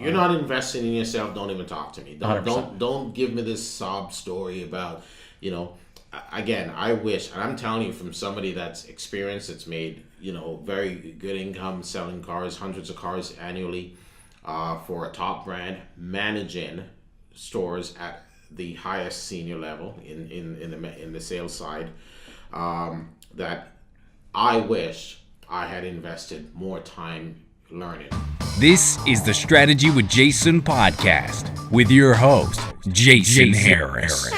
you're not investing in yourself, don't even talk to me. Don't 100%. don't give me this sob story about, again, I wish, and I'm telling you from somebody that's experienced, that's made, very good income selling cars, hundreds of cars annually, for a top brand, managing stores at the highest senior level in the sales side, that I wish I had invested more time learning. This is the Strategy with Jason podcast with your host, Jason Harris.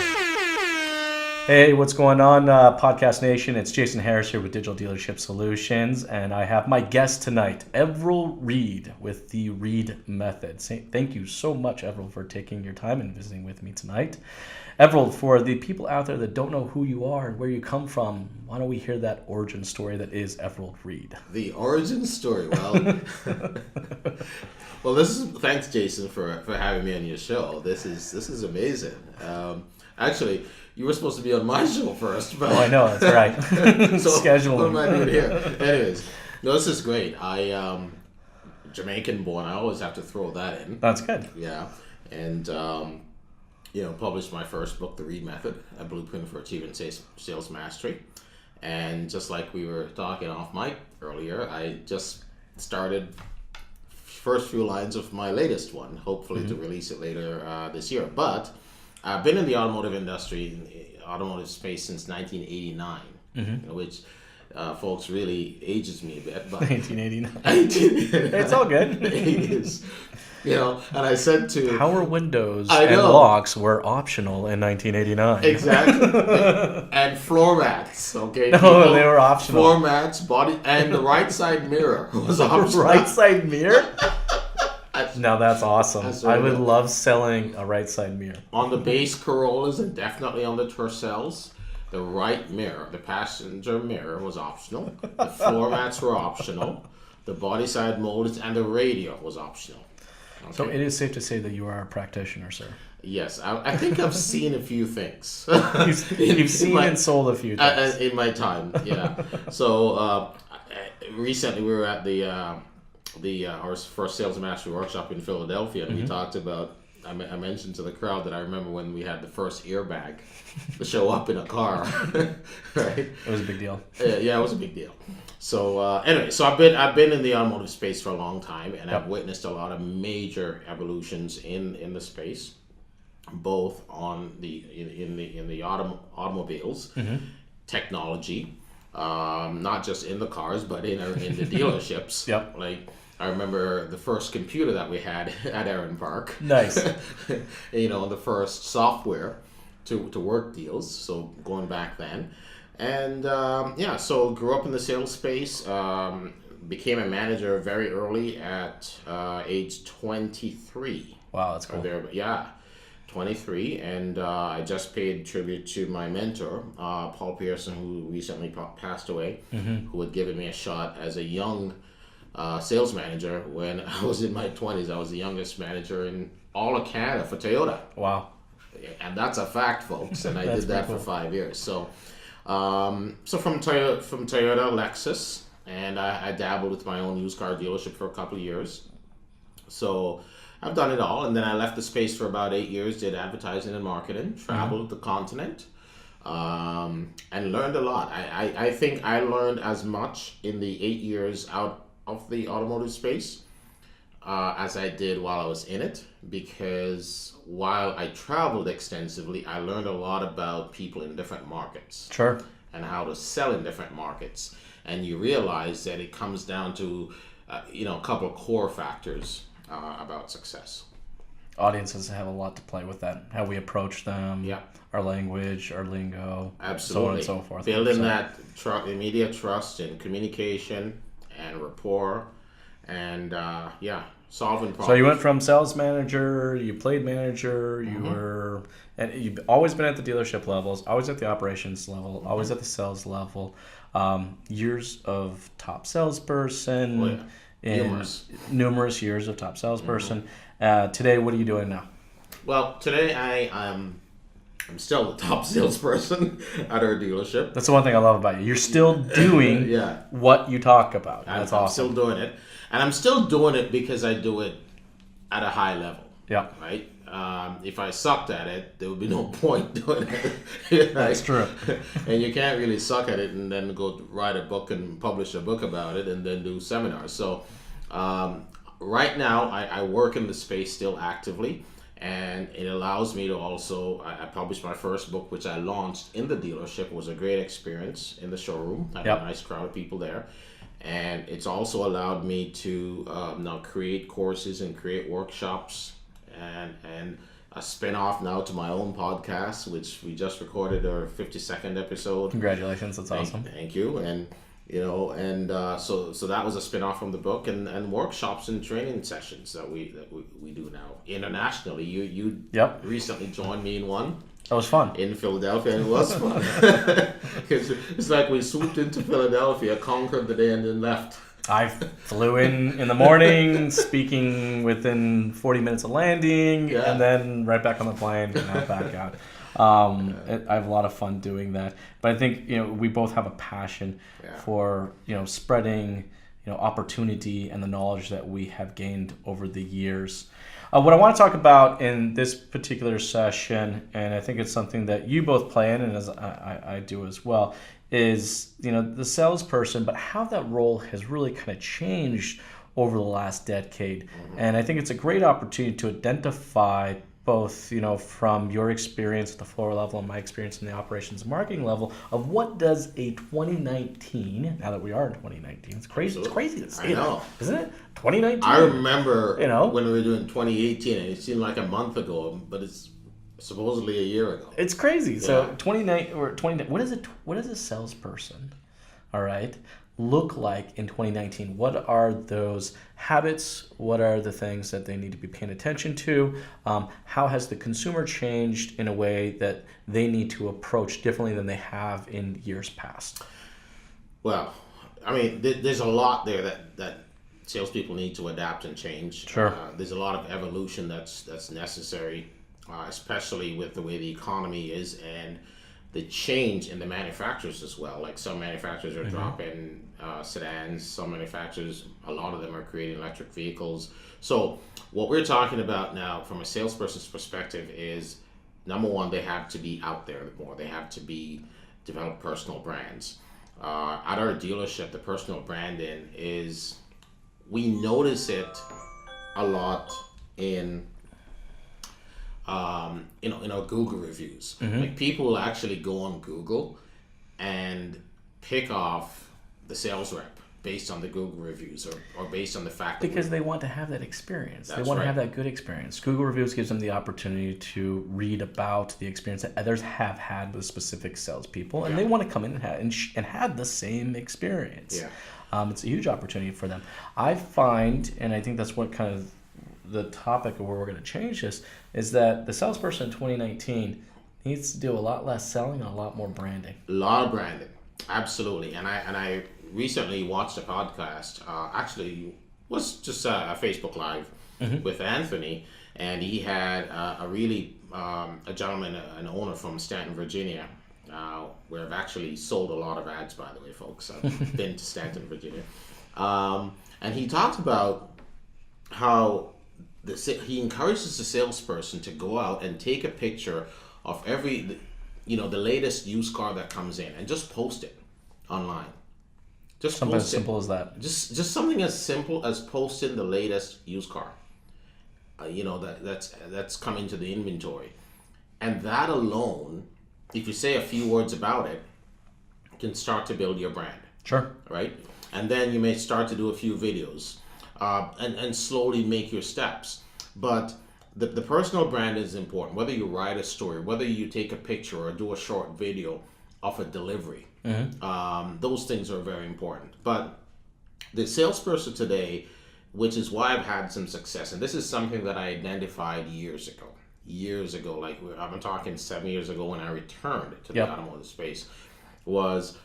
Hey, what's going on, Podcast Nation? It's Jason Harris here with Digital Dealership Solutions, and I have my guest tonight, Everold Reid, with the Reid Method. Thank you so much, Everold, for taking your time and visiting with me tonight. Everold, for the people out there that don't know who you are and where you come from, why don't we hear that origin story that is Everold Reid? The origin story, well, thanks, Jason, for having me on your show. This is amazing. Actually, you were supposed to be on my show first, but I know, that's right. So Scheduling. what am I doing here? Anyways, no, this is great. I Jamaican born. I always have to throw that in. That's good. Yeah, and published my first book, The Reid Method: A Blueprint for Achieving Sales Mastery. And just like we were talking off mic earlier, I just started first few lines of my latest one, hopefully to release it later this year. But I've been in the automotive industry, automotive space, since 1989, which folks really ages me a bit. But 1989. It's all good. It is. And I said to... Power windows and locks were optional in 1989. Exactly. And floor mats, okay? No, they were optional. Floor mats, body, and the right side mirror was optional. Right side mirror? Now that's awesome. I would love selling a right side mirror. On the base Corollas and definitely on the Tercels, the right mirror, the passenger mirror, was optional. The floor mats were optional. The body side molded and the radio was optional. Okay. So it is safe to say that you are a practitioner, sir. Yes, I think I've seen a few things. You've seen and sold a few things. In my time, yeah. So recently we were at our first Sales Mastery Workshop in Philadelphia, and we talked about, I mentioned to the crowd that I remember when we had the first airbag to show up in a car, right? It was a big deal. Yeah, it was a big deal. So anyway, so I've been in the automotive space for a long time, and I've witnessed a lot of major evolutions in the space, both on in the automobiles, technology, not just in the cars, but in the dealerships. Yep. Like, I remember the first computer that we had at Aaron Park. Nice. The first software to work deals. So going back then. And so grew up in the sales space, became a manager very early at age 23. Wow, that's cool. 23. And I just paid tribute to my mentor, Paul Pearson, who recently passed away, who had given me a shot as a young sales manager when I was in my 20s. I was the youngest manager in all of Canada for Toyota. Wow. And that's a fact, folks. And I did that for 5 years. So from Toyota, Lexus, and I dabbled with my own used car dealership for a couple of years. So I've done it all. And then I left the space for about 8 years, did advertising and marketing, traveled the continent, and learned a lot. I think I learned as much in the 8 years out of the automotive space as I did while I was in it, because while I traveled extensively, I learned a lot about people in different markets. Sure. And how to sell in different markets. And you realize that it comes down to a couple of core factors about success. Audiences have a lot to play with that. How we approach them, our language, our lingo, absolutely, so on and so forth. Building that immediate trust in communication and rapport, and solving problems. So you went from sales manager, you played manager, you were, and you've always been at the dealership levels, always at the operations level, always at the sales level. Years of top salesperson, numerous years of top salesperson. Today, what are you doing now? Well, today I'm still the top salesperson at our dealership. That's the one thing I love about you. You're still doing what you talk about. That's awesome. I'm still doing it. And I'm still doing it because I do it at a high level. Yeah. Right? If I sucked at it, there would be no point doing it. That's true. And you can't really suck at it and then go write a book and publish a book about it and then do seminars. So right now, I work in the space still actively, and it allows me to also, I published my first book, which I launched in the dealership. It was a great experience in the showroom. I had a nice crowd of people there. And it's also allowed me to now create courses and create workshops, and a spin-off now to my own podcast, which we just recorded our 52nd episode. Congratulations, that's awesome. Thank you. And so that was a spin-off from the book, and workshops and training sessions that we do now internationally. You recently joined me in one. That was fun. In Philadelphia, and it was fun. It's like we swooped into Philadelphia, conquered the day, and then left. I flew in the morning, speaking within 40 minutes of landing, and then right back on the plane and out back out. I have a lot of fun doing that. But I think we both have a passion for spreading opportunity and the knowledge that we have gained over the years. What I want to talk about in this particular session, and I think it's something that you both play in, and as I do as well, is the salesperson, but how that role has really kind of changed over the last decade. Mm-hmm. And I think it's a great opportunity to identify both, from your experience at the floor level and my experience in the operations and marketing level, of what does a 2019, now that we are in 2019, it's crazy. Absolutely. It's crazy to say that, isn't it? 2019. I remember when we were doing 2018, and it seemed like a month ago, but it's supposedly a year ago. It's crazy. Yeah. So 20, what is a salesperson, all right, look like in 2019? What are those habits? What are the things that they need to be paying attention to? How has the consumer changed in a way that they need to approach differently than they have in years past? Well, I mean, there's a lot there that salespeople need to adapt and change. Sure. There's a lot of evolution that's necessary, especially with the way the economy is and the change in the manufacturers as well. Like some manufacturers are dropping sedans, some manufacturers, a lot of them are creating electric vehicles. So what we're talking about now from a salesperson's perspective is, number one, they have to be out there more. They have to develop personal brands. At our dealership, the personal branding is, we notice it a lot in our Google reviews. Mm-hmm. Like people will actually go on Google and pick off the sales rep based on the Google reviews or based on the fact that because they want to have that experience. They want to have that good experience. Google reviews gives them the opportunity to read about the experience that others have had with specific salespeople, and they want to come in and have the same experience. Yeah. It's a huge opportunity for them. I find, and I think that's what kind of the topic of where we're going to change this, is that the salesperson in 2019 needs to do a lot less selling and a lot more branding. A lot of branding, absolutely. And I recently watched a podcast. Actually, was just a Facebook Live with Anthony, and he had a gentleman, an owner from Stanton, Virginia, where I've actually sold a lot of ads, by the way, folks. I've been to Stanton, Virginia, and he talked about how he encourages the salesperson to go out and take a picture of the latest used car that comes in and just post it online. Just something as simple as that. Just something as simple as posting the latest used car. That's come into the inventory, and that alone, if you say a few words about it, can start to build your brand. Sure. Right, and then you may start to do a few videos. And slowly make your steps. But the personal brand is important. Whether you write a story, whether you take a picture or do a short video of a delivery, those things are very important. But the salesperson today, which is why I've had some success, and this is something that I identified years ago, like I'm talking 7 years ago when I returned to the automotive space, was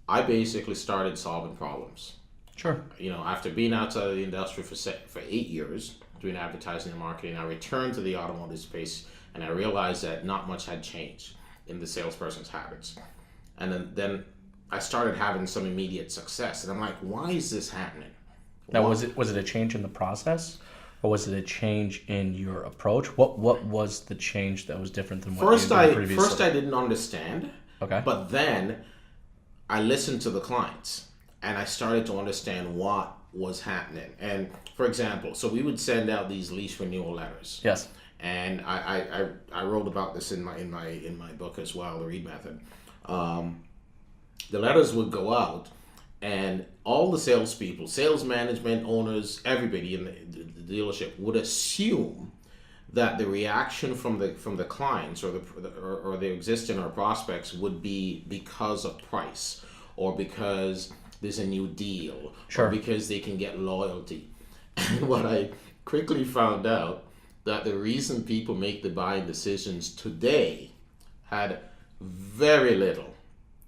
I basically started solving problems. Sure. After being outside of the industry for 8 years, doing advertising and marketing, I returned to the automotive space, and I realized that not much had changed in the salesperson's habits. And then I started having some immediate success, and I'm like, why is this happening? Now, was it a change in the process, or was it a change in your approach? What was the change that was different than what First, you did previously? First I didn't understand. Okay. But then I listened to the clients and I started to understand what was happening. And for example, so we would send out these lease renewal letters. Yes. And I wrote about this in my book as well, the Reid Method. The letters would go out, and all the salespeople, sales management, owners, everybody in the dealership would assume that the reaction from the clients or the existing or prospects would be because of price, or because there's a new deal, Sure. or because they can get loyalty. And what I quickly found out, that the reason people make the buying decisions today had very little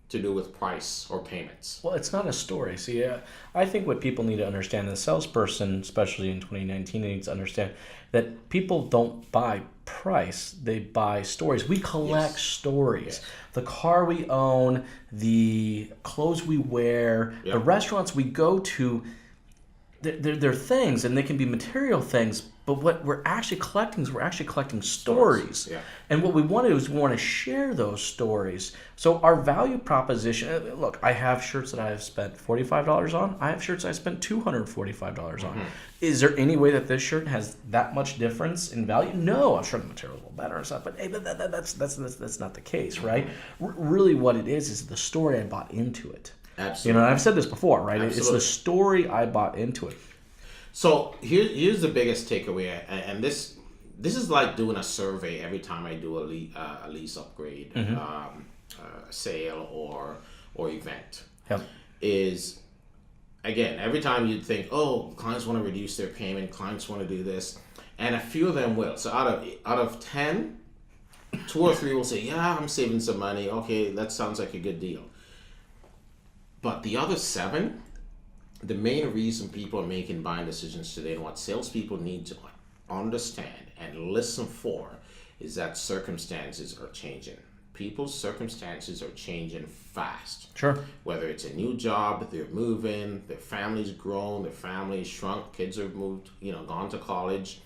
to do with price or payments. Well, it's not a story. See, I think what people need to understand, and the salesperson, especially in 2019, needs to understand that people don't buy price, they buy stories. We collect stories. Yes. The car we own, the clothes we wear, Yep. the restaurants we go to, they're things, and they can be material things, but what we're actually collecting is we're actually collecting stories. Yeah. And what we want to do is we want to share those stories. So our value proposition, look, I have shirts that I have spent $45 on. I have shirts I spent $245 on. Is there any way that this shirt has that much difference in value? No, I'm sure the material is a little better and stuff, but hey, but that's not the case, right? Really what it is the story I bought into it. Absolutely. You know, and I've said this before, right? Absolutely. It's the story I bought into it. So here's the biggest takeaway, and this is like doing a survey every time I do a lease upgrade, sale or event. Yep. Is, again, every time you'd think, oh, clients want to reduce their payment, clients want to do this, and a few of them will. So out of 10, 2 or 3 will say, yeah, I'm saving some money. Okay, that sounds like a good deal. But the other 7, the main reason people are making buying decisions today, and what salespeople need to understand and listen for, is that circumstances are changing. People's circumstances are changing fast. Sure. Whether it's a new job, they're moving, their family's grown, their family's shrunk, kids have moved, gone to college.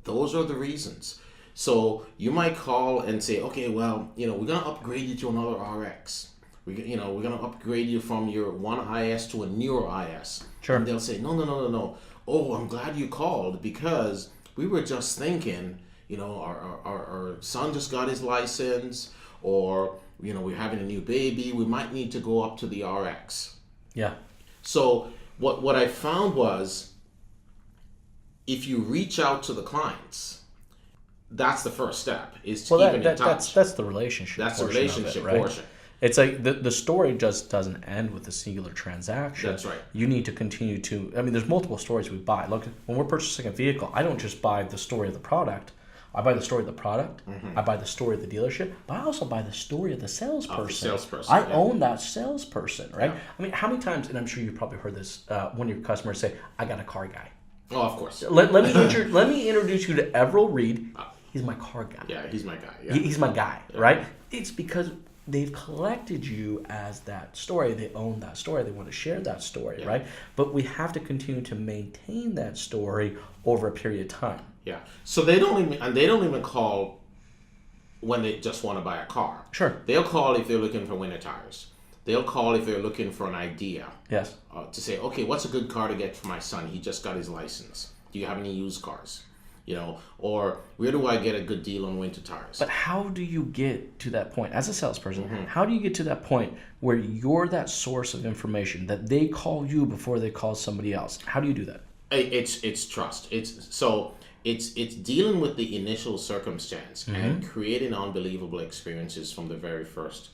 Those are the reasons. So you might call and say, okay, well, we're going to upgrade you to another RX. We're going to upgrade you from your one IS to a newer IS. Sure. And they'll say, no. Oh, I'm glad you called, because we were just thinking, our son just got his license, or, we're having a new baby. We might need to go up to the RX. Yeah. So what I found was, if you reach out to the clients, that's the first step, is to keep in touch. That's the relationship. That's the portion relationship of it, right? portion. It's like the story just doesn't end with a singular transaction. That's right. You need to continue to, there's multiple stories we buy. Look, when we're purchasing a vehicle, I don't just buy the story of the product. I buy the story of the product. I buy the story of the dealership, but I also buy the story of the salesperson. I own that salesperson, right? Yeah. How many times, and I'm sure you've probably heard this, when your customers say, I got a car guy. Oh, of course. Let me introduce you to Everold Reid. He's my car guy. Yeah, he's my guy. Yeah. He's my guy, right? It's because they've collected you as that story. They own that story. They want to share that story, right? But we have to continue to maintain that story over a period of time. Yeah. So they don't even call when they just want to buy a car. Sure. They'll call if they're looking for winter tires. They'll call if they're looking for an idea. Yes. To say, okay, what's a good car to get for my son? He just got his license. Do you have any used cars? Or where do I get a good deal on winter tires? But how do you get to that point as a salesperson? How do you get to that point where you're that source of information that they call you before they call somebody else? How do you do that? It's trust. It's dealing with the initial circumstance and creating unbelievable experiences from the very first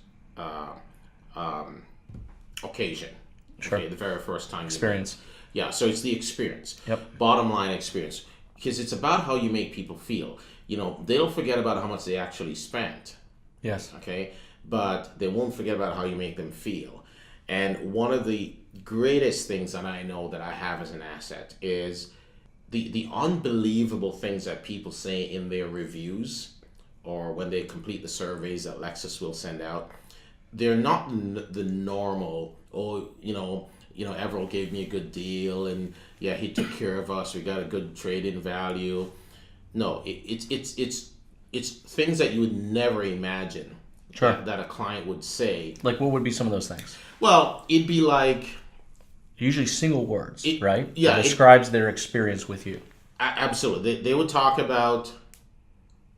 occasion. Sure. Okay, the very first time. Experience. Yeah, so it's the experience. Yep. Bottom line experience. Because it's about how you make people feel. They'll forget about how much they actually spent. Yes. Okay? But they won't forget about how you make them feel. And one of the greatest things that I know that I have as an asset is the unbelievable things that people say in their reviews, or when they complete the surveys that Lexus will send out. They're not the normal, Everold gave me a good deal, and yeah, he took care of us. We got a good trade-in value. No, it's things that you would never imagine that a client would say. Like, what would be some of those things? Well, it'd be like usually single words, right? Yeah, that describes their experience with you. Absolutely, they would talk about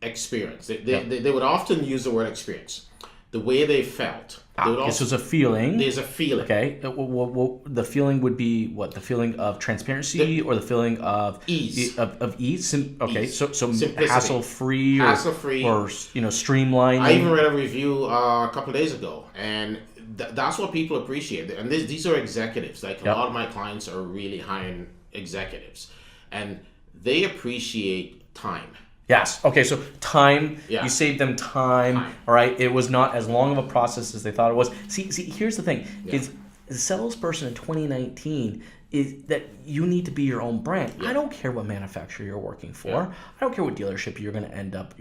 experience. They would often use the word experience. The way they felt. This was a feeling. There's a feeling. Okay. The feeling would be what? The feeling of transparency or the feeling of ease? Of ease? Ease. So Simplicity. hassle-free or streamlining. I even read a review a couple of days ago, and that's what people appreciate. And these are executives. Like, a lot of my clients are really high-end executives, and they appreciate time. Yes. Okay. So time. Yeah. You saved them time. All right. It was not as long of a process as they thought it was. See. Here's the thing: is the salesperson in 2019 is that you need to be your own brand. Yeah. I don't care what manufacturer you're working for. Yeah. I don't care what dealership you're going to end up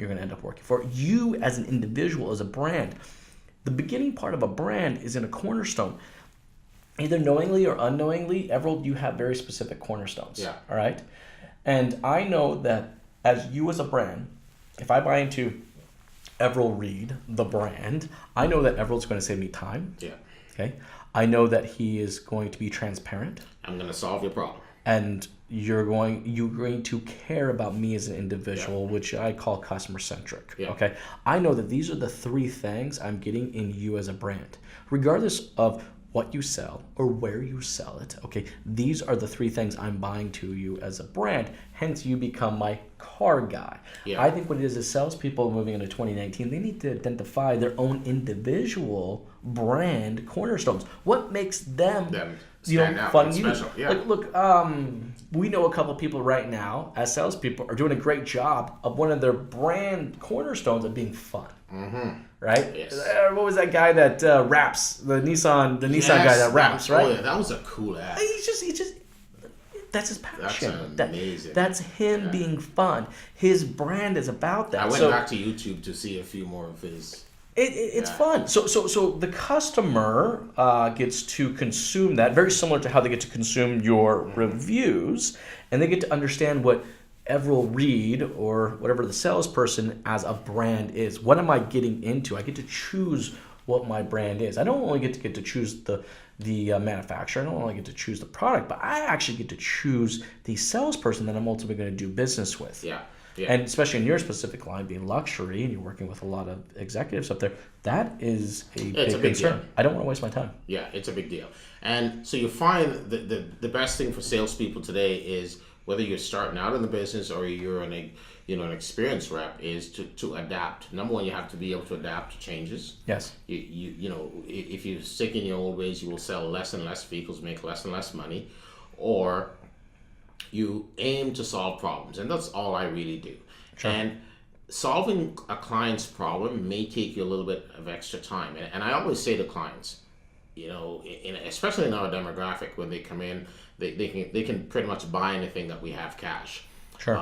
working for. You as an individual, as a brand, the beginning part of a brand is in a cornerstone. Either knowingly or unknowingly, Everold, you have very specific cornerstones. Yeah. All right. And I know that. As you as a brand, if I buy into Everold Reid, the brand, I know that Everold's going to save me time. Yeah. Okay. I know that he is going to be transparent. I'm going to solve your problem. And you're going to care about me as an individual, which I call customer centric. Yeah. Okay. I know that these are the three things I'm getting in you as a brand, regardless of what you sell or where you sell it. Okay, these are the three things I'm buying to you as a brand. Hence, you become my car guy. Yeah. I think what it is salespeople moving into 2019, they need to identify their own individual brand cornerstones. What makes them stand out fun? and special. Yeah. Look, we know a couple of people right now as salespeople are doing a great job of one of their brand cornerstones of being fun. Mm-hmm. Right? Yes. What was that guy that raps? The Nissan guy that raps, right? Oh yeah, that was a cool ad. He's just that's his passion. That's amazing. That's him being fun. His brand is about that. I went back to YouTube to see a few more of his. It's fun. So the customer gets to consume that, very similar to how they get to consume your reviews, and they get to understand what Everold Reid or whatever the salesperson as a brand is. What am I getting into? I get to choose what my brand is. I don't only get to choose the manufacturer. I don't only get to choose the product, but I actually get to choose the salesperson that I'm ultimately going to do business with. Yeah. And especially in your specific line being luxury, and you're working with a lot of executives up there, that is a big concern. Deal. I don't want to waste my time. Yeah, it's a big deal. And so you find the best thing for salespeople today is, whether you're starting out in the business or you're an experienced rep, is to adapt. Number one, you have to be able to adapt to changes. Yes. If you stick in your old ways, you will sell less and less vehicles, make less and less money, or you aim to solve problems, and that's all I really do. Sure. And solving a client's problem may take you a little bit of extra time, and I always say to clients, especially in our demographic, when they come in, they can pretty much buy anything that we have cash. Sure.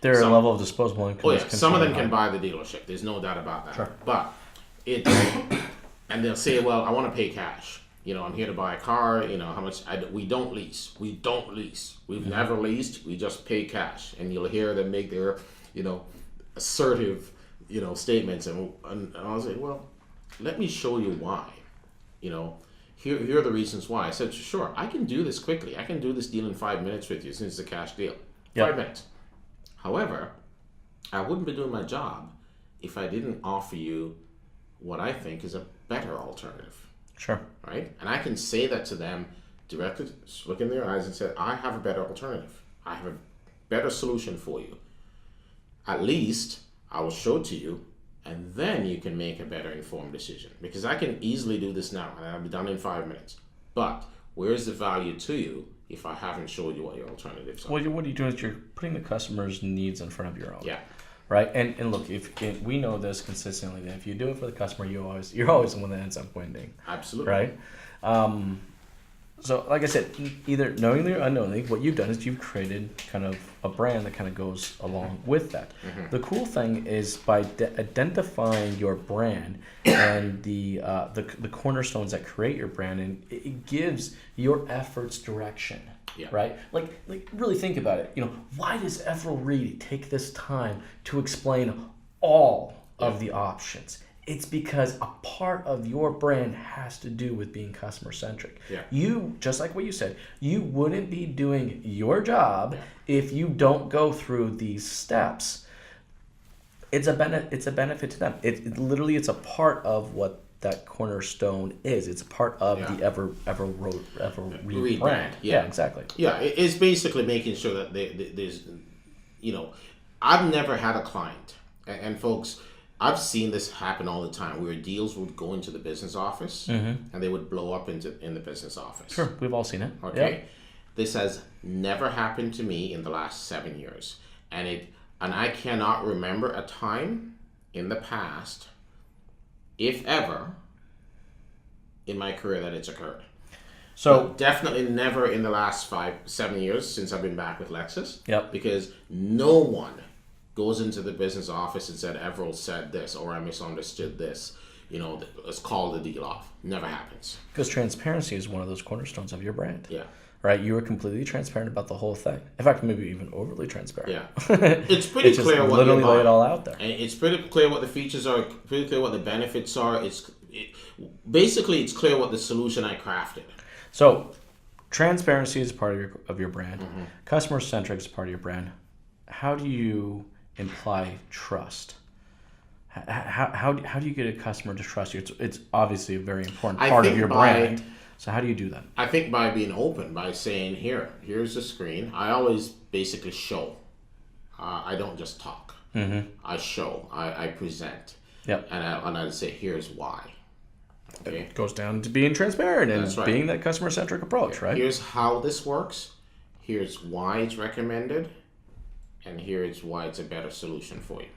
Their level of disposable income. Oh yeah, some of them can buy the dealership. There's no doubt about that. Sure. But and they'll say, well, I want to pay cash. I'm here to buy a car. How much? We don't lease. We've never leased. We just pay cash. And you'll hear them make their, assertive, statements. And I'll say, well, let me show you why. Here are the reasons why. I said, sure, I can do this quickly. I can do this deal in 5 minutes with you since it's a cash deal. 5 minutes. However, I wouldn't be doing my job if I didn't offer you what I think is a better alternative. Sure. Right? And I can say that to them directly, look in their eyes and say, I have a better alternative. I have a better solution for you. At least I will show it to you, and then you can make a better informed decision. Because I can easily do this now, and I'll be done in 5 minutes. But where's the value to you if I haven't showed you what your alternatives are? Well, what you're doing is you're putting the customer's needs in front of your own. Yeah. Right? And look, if we know this consistently, that if you do it for the customer, you're always the one that ends up winning. Absolutely. Right? So, like I said, either knowingly or unknowingly, what you've done is you've created kind of a brand that kind of goes along with that. The cool thing is by identifying your brand and the cornerstones that create your brand, and it gives your efforts direction. Yeah. Right? Like really think about it. Why does Everold Reid take this time to explain all of the options? It's because a part of your brand has to do with being customer centric. Yeah. You, just like what you said, you wouldn't be doing your job if you don't go through these steps. It's a benefit to them. It's a part of what that cornerstone is. It's a part of the Everold Reid brand. Yeah, exactly. Yeah, it's basically making sure that there's, I've never had a client, and folks, I've seen this happen all the time where deals would go into the business office and they would blow up in the business office. Sure, we've all seen it. Okay, yep. This has never happened to me in the last 7 years, and I cannot remember a time in the past, if ever, in my career that it's occurred. So but definitely never in the last 7 years since I've been back with Lexus. Yep. Because no one goes into the business office and said, Everold said this, or I misunderstood this. Let's call the deal off. Never happens. Because transparency is one of those cornerstones of your brand. Yeah. Right? You were completely transparent about the whole thing. In fact, maybe even overly transparent. Yeah. It's pretty clear what literally lay it all out there. And it's pretty clear what the features are, pretty clear what the benefits are. Basically, it's clear what the solution I crafted. So, transparency is part of your brand. Customer centric is part of your brand. How do you imply trust? How do you get a customer to trust you? It's obviously a very important part of your brand. So how do you do that? I think by being open, by saying, here's the screen. I always basically show. I don't just talk. I show. I present. Yep. And I say, here's why. Okay. It goes down to being transparent and being that customer centric approach, right? Here's how this works. Here's why it's recommended. And here's why it's a better solution for you.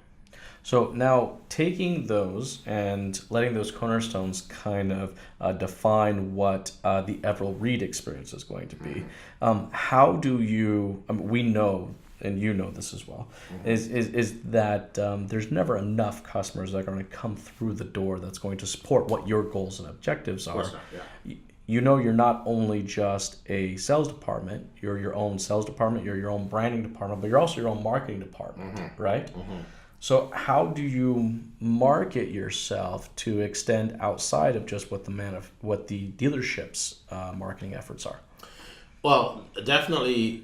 So now taking those and letting those cornerstones kind of define what the Everold Reid experience is going to be, how do you, we know, and you know this as well, is that there's never enough customers that are going to come through the door that's going to support what your goals and objectives are. Of course not, yeah. You're not only just a sales department, you're your own sales department, you're your own branding department, but you're also your own marketing department, right? So how do you market yourself to extend outside of just what the dealership's marketing efforts are? Well, definitely,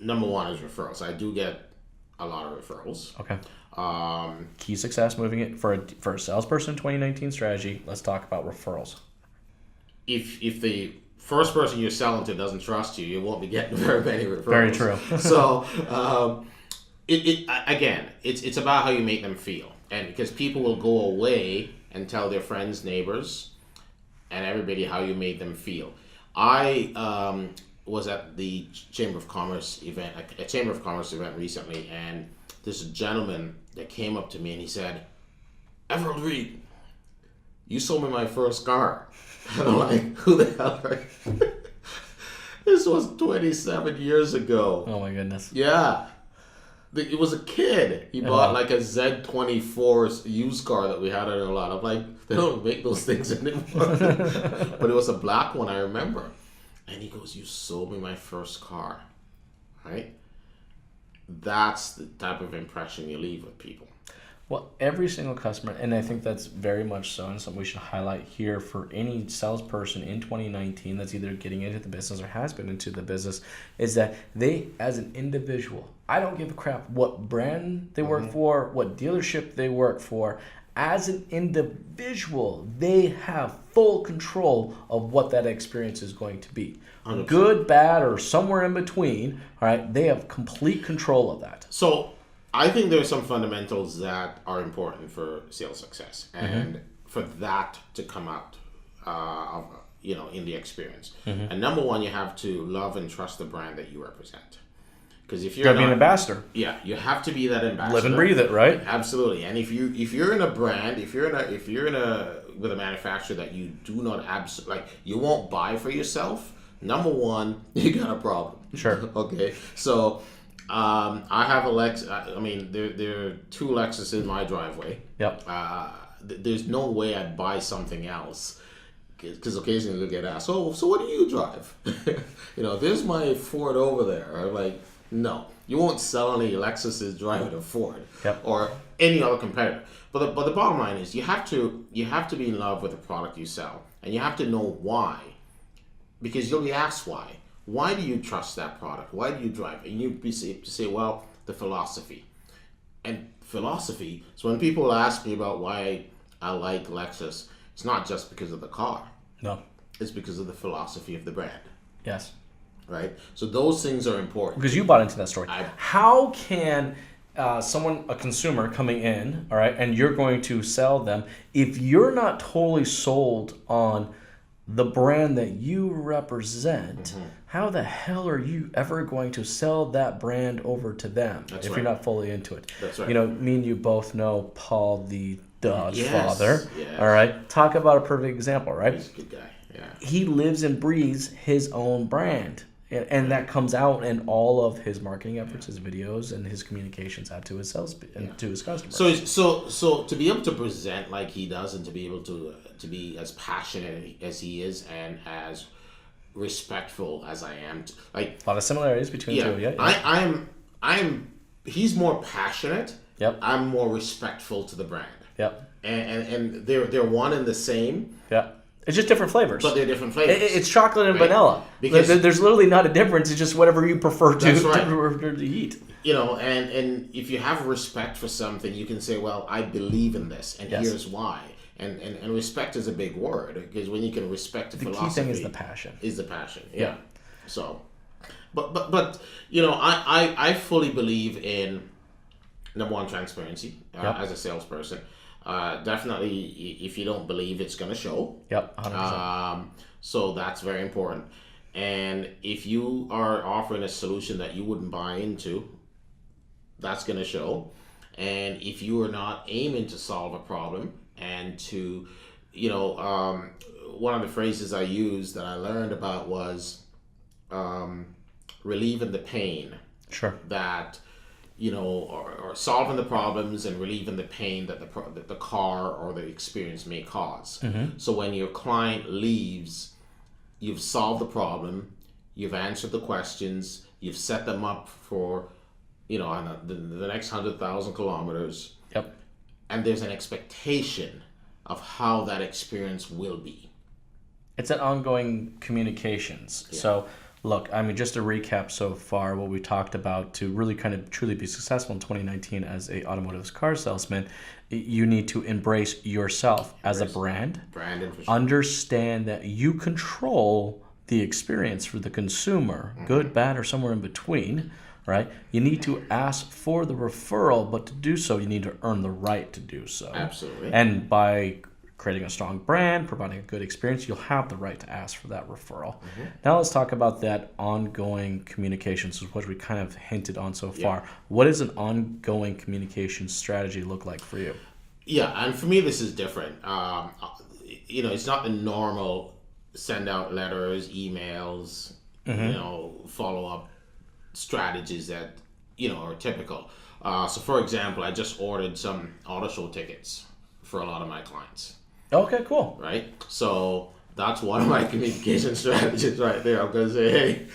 number one is referrals. I do get a lot of referrals. Okay. Key success moving it for a salesperson 2019 strategy. Let's talk about referrals. If the first person you're selling to doesn't trust you, you won't be getting very many referrals. Very true. So it's about how you make them feel, and because people will go away and tell their friends, neighbors, and everybody how you made them feel. I was at the Chamber of Commerce event, a Chamber of Commerce event recently, and this gentleman that came up to me and he said, "Everold Reid, you sold me my first car." And I'm like, who the hell are you? This was 27 years ago. Oh my goodness. Yeah. It was a kid. He bought like a Z24 used car that we had in a lot. I'm like, they don't make those things anymore. But it was a black one, I remember. And he goes, "You sold me my first car." Right? That's the type of impression you leave with people. Well, every single customer, and I think that's very much so, and something we should highlight here for any salesperson in 2019 that's either getting into the business or has been into the business, is that they, as an individual, I don't give a crap what brand they work for, what dealership they work for. As an individual, they have full control of what that experience is going to be. 100%. Good, bad, or somewhere in between, all right? They have complete control of that. So I think there are some fundamentals that are important for sales success, and for that to come out, in the experience. And number one, you have to love and trust the brand that you represent. Because if you're be an ambassador, you have to be that ambassador. Live and breathe it, right? Absolutely. And if you're in a brand, if you're with a manufacturer that you do not you won't buy for yourself, number one, you got a problem. Sure. Okay. So I have a Lexus. I mean, there are two Lexus in my driveway. Yep. There's no way I'd buy something else. Because occasionally they'll get asked, so what do you drive? There's my Ford over there. I'm like, no, you won't sell any Lexuses driving a Ford. Yep. Or any other competitor. But the bottom line is you have to be in love with the product you sell, and you have to know why, because you'll be asked why. Why do you trust that product? Why do you drive? And you say, well, the philosophy. And philosophy. So when people ask me about why I like Lexus, it's not just because of the car. No. It's because of the philosophy of the brand. Yes. Right? So those things are important. Because you bought into that story. How can a consumer coming in, all right, and you're going to sell them, if you're not totally sold on the brand that you represent, how the hell are you ever going to sell that brand over to them if you're not fully into it? That's right. Me and you both know Paul the Dodge father. Yes. All right. Talk about a perfect example, right? He's a good guy. Yeah. He lives and breathes his own brand. And that comes out in all of his marketing efforts, his videos, and his communications out to his sales and to his customers. So to be able to present like he does, and to be able to be as passionate as he is, and as respectful as I am, a lot of similarities between the two of you. Yeah. I'm. He's more passionate. Yep. I'm more respectful to the brand. Yep. And they're one and the same. Yeah. It's just different flavors. But they're different flavors. It's chocolate and vanilla. Because there's literally not a difference. It's just whatever you prefer to eat. And if you have respect for something, you can say, well, I believe in this, and here's why. And respect is a big word, because when you can respect the philosophy, key thing is the passion. Yeah. So, but I fully believe in, number one, transparency as a salesperson. Definitely, if you don't believe, it's going to show. Yep, 100%. So that's very important. And if you are offering a solution that you wouldn't buy into, that's going to show. And if you are not aiming to solve a problem and to, one of the phrases I used that I learned about was relieving the pain. Sure. That, or solving the problems and relieving the pain that the car or the experience may cause. Mm-hmm. So when your client leaves, you've solved the problem, you've answered the questions, you've set them up for, on the next 100,000 kilometers. Yep. And there's an expectation of how that experience will be. It's an ongoing communications. Yeah. So, look, just to recap so far what we talked about, to really kind of truly be successful in 2019 as a automotive car salesman, you need to embrace yourself as a brand. Brand infrastructure. Understand that you control the experience for the consumer, good, bad, or somewhere in between, right? You need to ask for the referral, but to do so, you need to earn the right to do so. Absolutely. And by creating a strong brand, providing a good experience, you'll have the right to ask for that referral. Mm-hmm. Now let's talk about that ongoing communications, which we kind of hinted on so far. Yeah. What does an ongoing communication strategy look like for you? Yeah, and for me, this is different. It's not the normal send out letters, emails, follow-up strategies that, are typical. So for example, I just ordered some auto show tickets for a lot of my clients. Okay, cool. Right? So that's one of my communication strategies right there. I'm going to say, hey,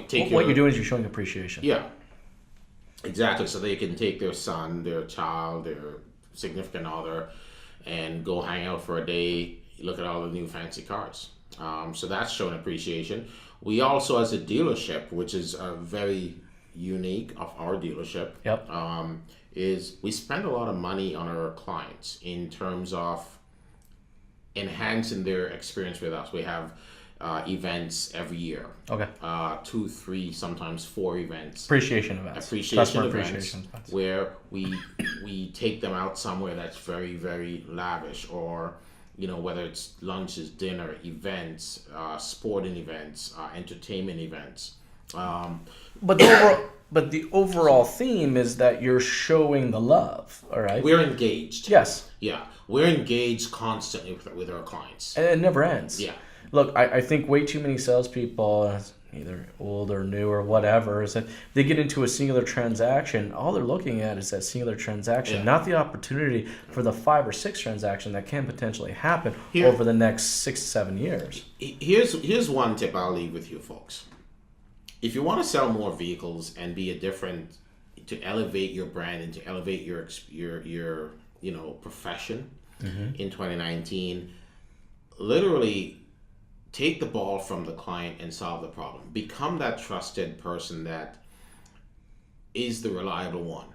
take what you're doing is you're showing appreciation. Yeah, exactly. So they can take their son, their child, their significant other, and go hang out for a day, look at all the new fancy cars. So that's showing appreciation. We also, as a dealership, which is very unique of our dealership, yep. Is we spend a lot of money on our clients in terms of enhancing their experience with us. We have events every year. Okay. 2, 3, sometimes 4 events. Appreciation events. Where we take them out somewhere that's very, very lavish, or whether it's lunches, dinner, events, sporting events, entertainment events. But the overall theme is that you're showing the love, all right? We're engaged. Yes. Yeah, we're engaged constantly with our clients. And it never ends. Yeah. look, I think way too many salespeople, either old or new or whatever, is that they get into a singular transaction. All they're looking at is that singular transaction, not the opportunity for the 5 or 6 transactions that can potentially happen over the next 6 to 7 years. Here's one tip I'll leave with you folks. If you want to sell more vehicles and be to elevate your brand and to elevate your profession in 2019, literally take the ball from the client and solve the problem. Become that trusted person that is the reliable one.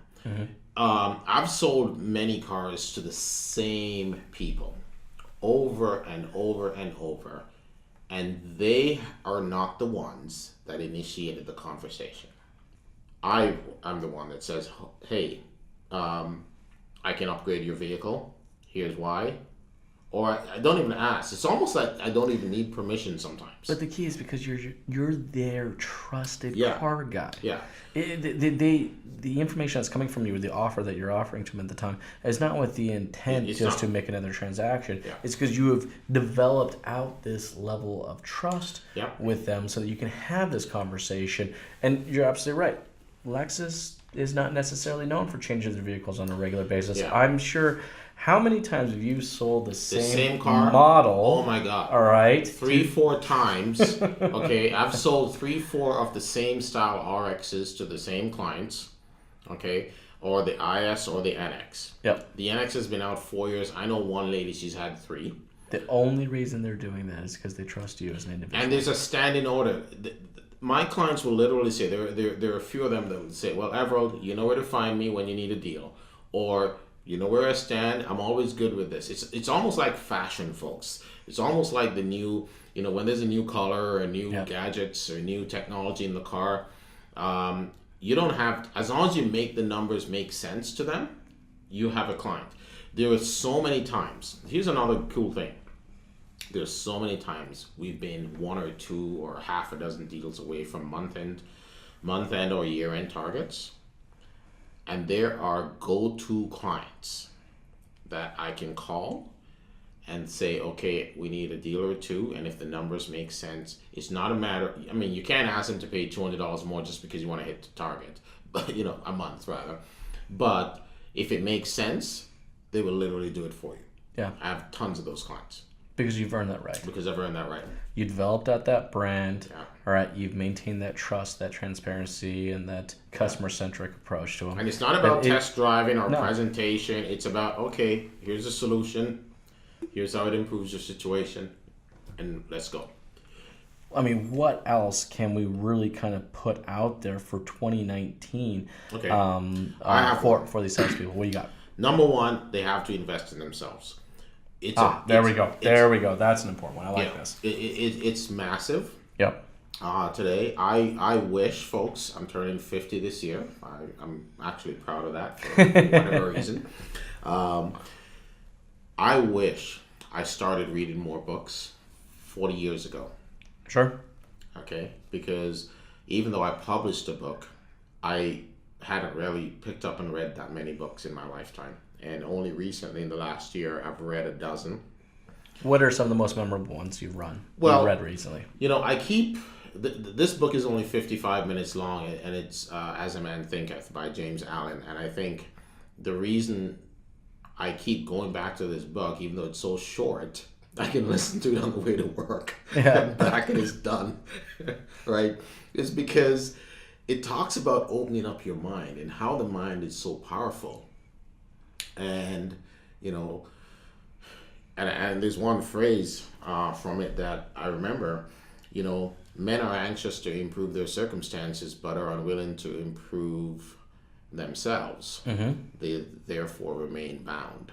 I've sold many cars to the same people over and over and over, and they are not the ones that initiated the conversation. I'm the one that says, hey, I can upgrade your vehicle. Here's why. Or I don't even ask. It's almost like I don't even need permission sometimes. But the key is because you're their trusted car guy. Yeah. The information that's coming from you, the offer that you're offering to them at the time, is not with the intent to make another transaction. Yeah. It's because you have developed out this level of trust with them so that you can have this conversation. And you're absolutely right. Lexus is not necessarily known for changing their vehicles on a regular basis. Yeah. I'm sure. How many times have you sold the same car model? Oh my God! All right, 3-4 times. Okay, I've sold 3-4 of the same style RXs to the same clients. Okay, or the IS or the NX. Yep. The NX has been out 4 years. I know one lady; she's had 3. The only reason they're doing that is because they trust you as an individual. And there's a standing order. My clients will literally say there are a few of them that would say, "Well, Everold, you know where to find me when you need a deal," or "You know where I stand. I'm always good with this." It's almost like fashion, folks. It's almost like the new, when there's a new color or new gadgets or new technology in the car, you don't have, as long as you make the numbers make sense to them, you have a client. There are so many times. Here's another cool thing. There's so many times we've been 1 or 2 or half a dozen deals away from month end or year end targets. And there are go-to clients that I can call and say, okay, we need a deal or 2, and if the numbers make sense, it's not a matter, you can't ask them to pay $200 more just because you want to hit the target, but a month rather. But if it makes sense, they will literally do it for you. Yeah. I have tons of those clients. Because you've earned that right. Because I've earned that right. You developed out that brand. Yeah. All right. You've maintained that trust, that transparency, and that customer-centric approach to them. And it's not about test driving or presentation. It's about, okay, here's a solution. Here's how it improves your situation. And let's go. What else can we really kind of put out there for 2019 okay. For these salespeople? What do you got? Number 1, they have to invest in themselves. There we go. That's an important one. I like this. It's massive. Yep. Today, I wish, folks, I'm turning 50 this year. I'm actually proud of that for whatever reason. I wish I started reading more books 40 years ago. Sure. Okay, because even though I published a book, I hadn't really picked up and read that many books in my lifetime. And only recently, in the last year, I've read a dozen. What are some of the most memorable ones you've read recently? I keep... This book is only 55 minutes long, and it's As a Man Thinketh by James Allen. And I think the reason I keep going back to this book, even though it's so short, I can listen to it on the way to work. And back and it's done. Right? Is because it talks about opening up your mind and how the mind is so powerful. And and there's one phrase from it that I remember, men are anxious to improve their circumstances but are unwilling to improve themselves. Mm-hmm. They therefore remain bound.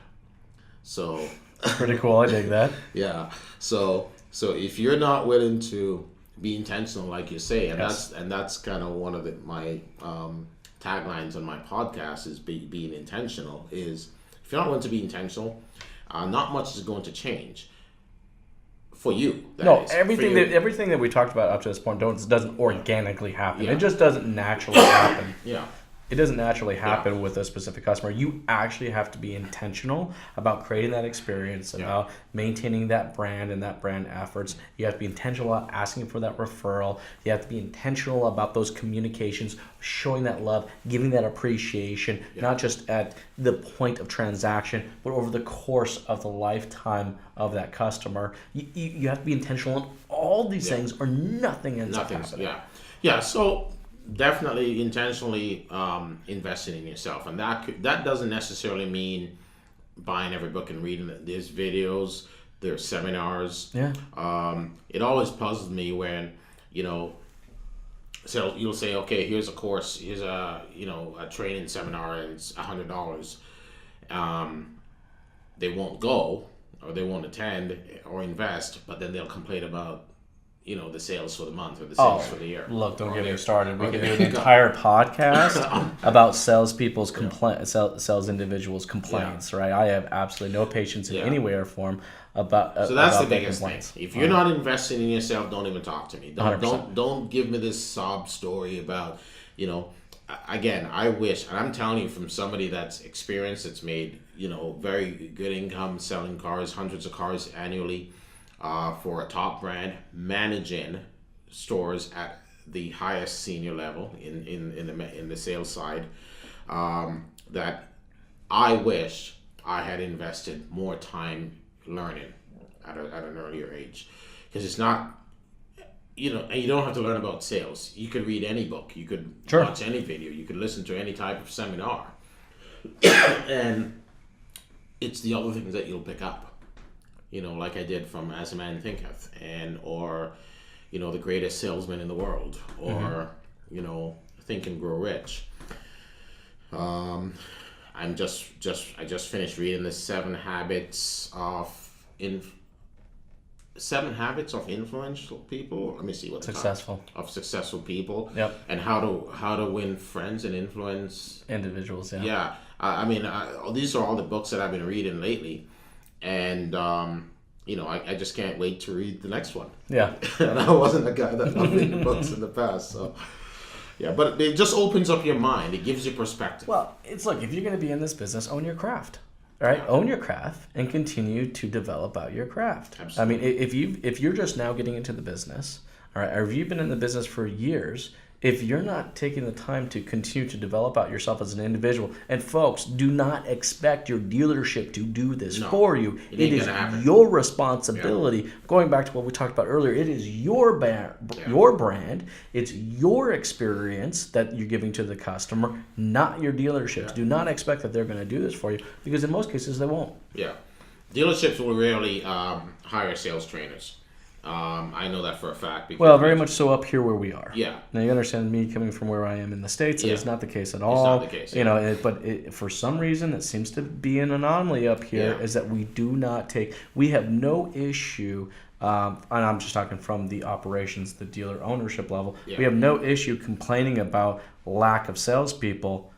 So pretty cool. I dig that. Yeah. So if you're not willing to be intentional, like you say, and that's kind of one of my taglines on my podcast is being intentional. Is if you're not willing to be intentional, not much is going to change for you. Everything that we talked about up to this point doesn't organically happen. Yeah. It just doesn't naturally happen. Yeah. it doesn't naturally happen with a specific customer. You actually have to be intentional about creating that experience, about maintaining that brand and that brand efforts. You have to be intentional about asking for that referral. You have to be intentional about those communications, showing that love, giving that appreciation, not just at the point of transaction, but over the course of the lifetime of that customer. You have to be intentional in all these things, or nothing ends up happening. So definitely intentionally investing in yourself, and that doesn't necessarily mean buying every book and reading it. There's videos, there's seminars. It always puzzles me when so you'll say, okay, here's a course, here's a training seminar, and it's $100. They won't go, or they won't attend or invest, but then they'll complain about the sales for the month or the sales for the year. Look, don't get me started. We could do an entire podcast about salespeople's sales individuals' complaints, right? I have absolutely no patience in any way or form about. So that's the biggest thing. If you're not investing in yourself, don't even talk to me. Don't give me this sob story about, Again, I wish, and I'm telling you from somebody that's experienced, that's made very good income selling cars, hundreds of cars annually. For a top brand, managing stores at the highest senior level in the sales side, that I wish I had invested more time learning at an earlier age, because it's not, and you don't have to learn about sales. You could read any book, you could watch any video, you could listen to any type of seminar, and it's the other things that you'll pick up. Like I did from As a Man Thinketh, or the Greatest Salesman in the World, or Think and Grow Rich. I just finished reading the 7 Habits of Influential People. Let me see what successful people. Yep. And how to win friends and influence individuals. Yeah. These are all the books that I've been reading lately. And I just can't wait to read the next one. Yeah. And I wasn't a guy that loved reading books in the past, so but it just opens up your mind. It gives you perspective. Well, if you're going to be in this business, own your craft. All right, own your craft and continue to develop out your craft. Absolutely. If you're just now getting into the business, all right, or if you've been in the business for years, if you're not taking the time to continue to develop out yourself as an individual, and folks, do not expect your dealership to do this for you. It is your responsibility. Yeah. Going back to what we talked about earlier, it is your brand, it's your experience that you're giving to the customer, not your dealerships. Yeah. Do not expect that they're going to do this for you, because in most cases they won't. Yeah. Dealerships will rarely hire sales trainers. I know that for a fact. Because very much so up here where we are. Yeah. Now you understand, me coming from where I am in the States, it's not the case at all. It's not the case. Yeah. But for some reason, it seems to be an anomaly up here, is that we have no issue, and I'm just talking from the operations, the dealer ownership level, we have no issue complaining about lack of salespeople,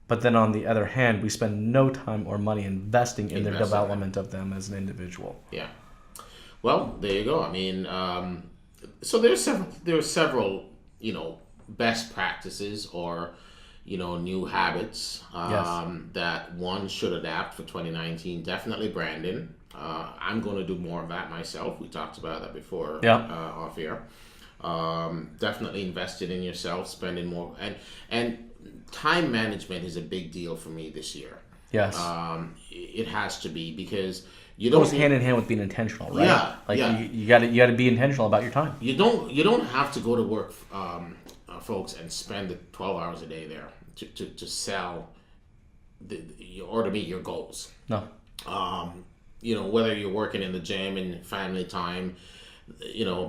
but then on the other hand, we spend no time or money investing in their development of them as an individual. Yeah. Well, there you go. So there's several, best practices or, new habits that one should adapt for 2019. Definitely branding. I'm going to do more of that myself. We talked about that before off air. Definitely invested in yourself, spending more, and time management is a big deal for me this year. Yes. It has to be, because it goes hand in hand with being intentional, right? Yeah. You got to be intentional about your time. You don't have to go to work, folks, and spend the 12 hours a day there to sell or to meet your goals. No. Whether you're working in the gym and family time,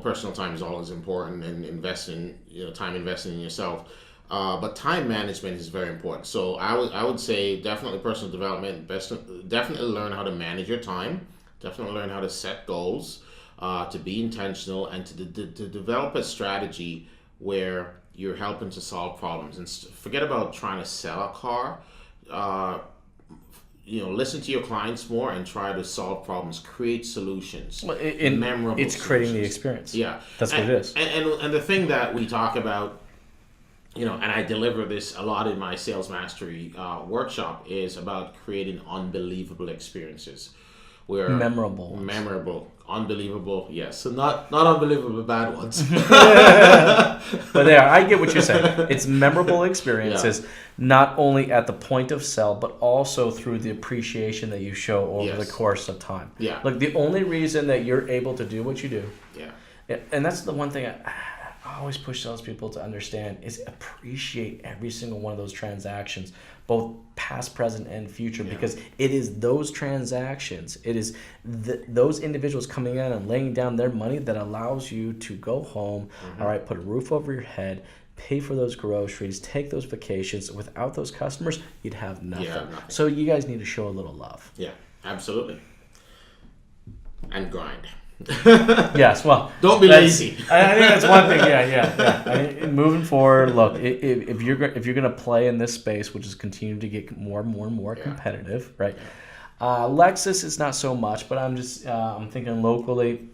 personal time is always important, and investing in yourself. But time management is very important. So I would say definitely personal development. Definitely learn how to manage your time. Definitely learn how to set goals, to be intentional, and to develop a strategy where you're helping to solve problems. And forget about trying to sell a car. Listen to your clients more and try to solve problems. Create solutions. Memorable. It's creating the experience. Yeah, that's what it is. And the thing that we talk about, and I deliver this a lot in my sales mastery workshop, is about creating unbelievable experiences. Where memorable, unbelievable, yes. So not unbelievable bad ones. But there, I get what you're saying. It's memorable experiences, not only at the point of sale, but also through the appreciation that you show over the course of time. Yeah. Look, the only reason that you're able to do what you do, and that's the one thing I always push salespeople to understand, is appreciate every single one of those transactions, both past, present, and future, because it is those transactions, it is those individuals coming in and laying down their money that allows you to go home, all right, put a roof over your head, pay for those groceries, take those vacations. Without those customers, you'd have nothing. Nothing. So you guys need to show a little love. Yeah, absolutely. And grind. Yes, well, don't be lazy. I think that's one thing. Yeah. I mean, moving forward, look, if you're gonna play in this space, which is continuing to get more and more competitive, right? Lexus is not so much, but I'm thinking locally.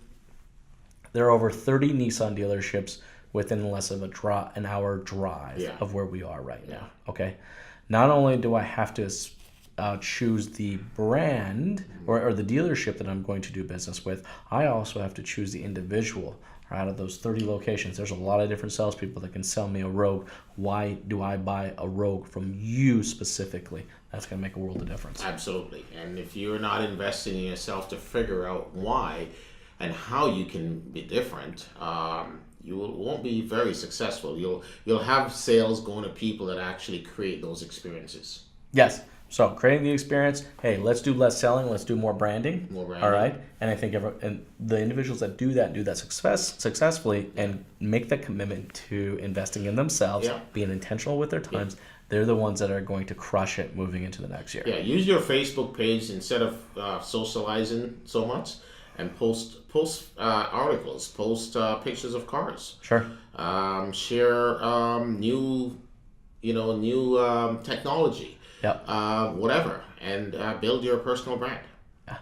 There are over 30 Nissan dealerships within less of an hour drive of where we are right now. Okay, not only do I have to choose the brand or the dealership that I'm going to do business with, I also have to choose the individual. Out of those 30 locations, there's a lot of different salespeople that can sell me a Rogue. Why do I buy a Rogue from you specifically? That's going to make a world of difference. Absolutely. And if you're not investing in yourself to figure out why and how you can be different, you won't be very successful. You'll have sales going to people that actually create those experiences. Yes. So creating the experience, hey, let's do less selling, let's do more branding. All right. And I think and the individuals that do that successfully and make that commitment to investing in themselves, being intentional with their times, they're the ones that are going to crush it moving into the next year. Yeah, use your Facebook page instead of socializing so much, and post articles, post pictures of cars. Sure. Share new technology. Yep. Whatever, and build your personal brand. Yeah.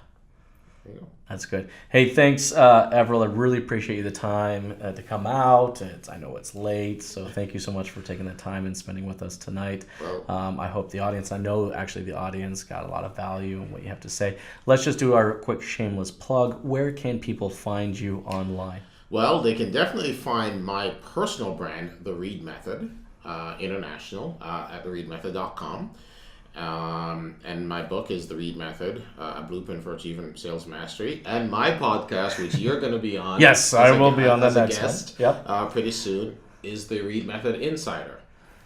There you go. That's good. Hey, thanks, Everold. I really appreciate the time to come out. I know it's late, so thank you so much for taking the time and spending with us tonight. Well, I hope the audience, I know actually the audience got a lot of value in what you have to say. Let's just do our quick shameless plug. Where can people find you online? Well, they can definitely find my personal brand, The Reid Method, International, at thereidmethod.com. And my book is The Reid Method, a blueprint for achieving sales mastery. And my podcast, which you're going to be on. Yes, I will be on that next guest, pretty soon, is The Reid Method Insider,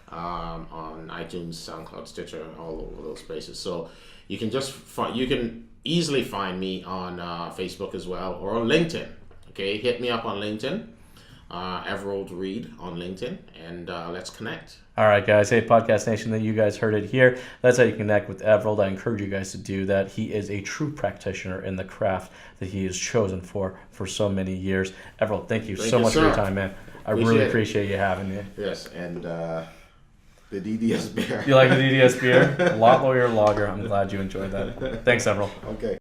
on iTunes, SoundCloud, Stitcher, all over those places. So you can easily find me on Facebook as well, or on LinkedIn. Okay, hit me up on LinkedIn. Everold Reid on LinkedIn, and let's connect. All right, guys. Hey, Podcast Nation, that you guys heard it here. That's how you connect with Everold. I encourage you guys to do that. He is a true practitioner in the craft that he is chosen for so many years. Everold, thank you so much for your time, man. I really appreciate you having me. Yes, and the DDS beer. You like the DDS beer? Lot Lawyer Lager. I'm glad you enjoyed that. Thanks, Everold. Okay.